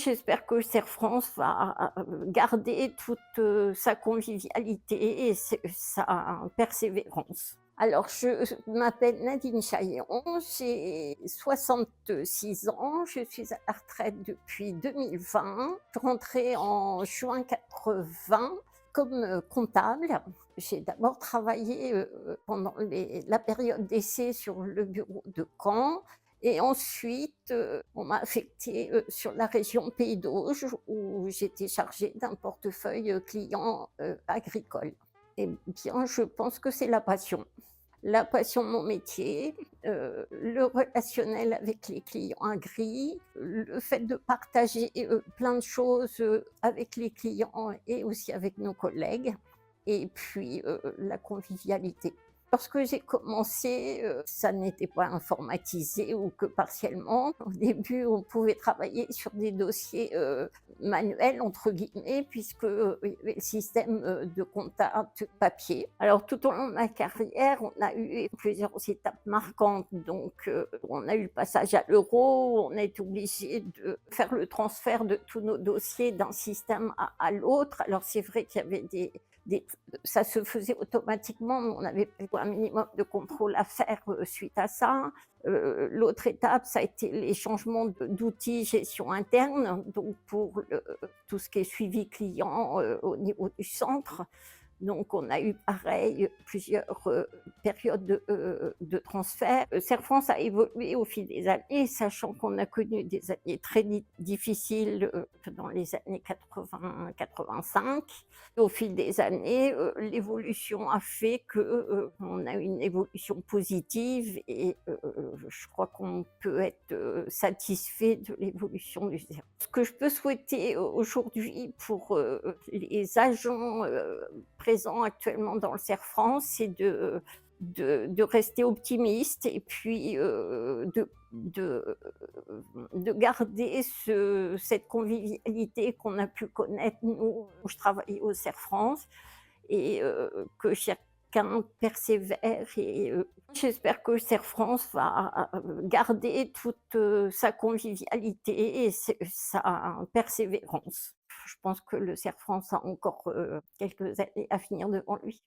J'espère que Serre France va garder toute sa convivialité et sa persévérance. Alors je m'appelle Nadine Chaillon, j'ai 66 ans, je suis à la retraite depuis 2020. Je suis rentrée en juin 80 comme comptable. J'ai d'abord travaillé, pendant la période d'essai sur le bureau de Caen et ensuite, on m'a affectée, sur la région Pays d'Auge où j'étais chargée d'un portefeuille, client, agricole. Eh bien, je pense que c'est la passion. La passion de mon métier, le relationnel avec les clients agris, le fait de partager, plein de choses, avec les clients et aussi avec nos collègues et puis, la convivialité. Lorsque j'ai commencé, ça n'était pas informatisé ou que partiellement. Au début, on pouvait travailler sur des dossiers, «manuels» entre guillemets puisque, il y avait le système, de contact papier. Alors tout au long de ma carrière, on a eu plusieurs étapes marquantes. Donc, on a eu le passage à l'euro, on a été obligé de faire le transfert de tous nos dossiers d'un système à l'autre. Alors c'est vrai qu'il y avait des ça se faisait automatiquement, mais on avait un minimum de contrôle à faire, suite à ça. L'autre étape, ça a été les changements d'outils gestion interne, donc pour tout ce qui est suivi client, au niveau du centre. Donc on a eu pareil plusieurs, périodes de transfert. Serre France a évolué au fil des années, sachant qu'on a connu des années très difficiles, dans les années 80-85. Au fil des années, l'évolution a fait que, on a une évolution positive et je crois qu'on peut être, satisfait de l'évolution du service. Ce que je peux souhaiter aujourd'hui pour, les agents, présents actuellement dans le Cerf France, c'est de rester optimiste et puis, de garder cette convivialité qu'on a pu connaître nous, où je travaillais au Cerf France et que chacun persévère et j'espère que Cerf France va garder toute sa convivialité et sa persévérance. Je pense que le Cerf France a encore, quelques années à venir devant lui.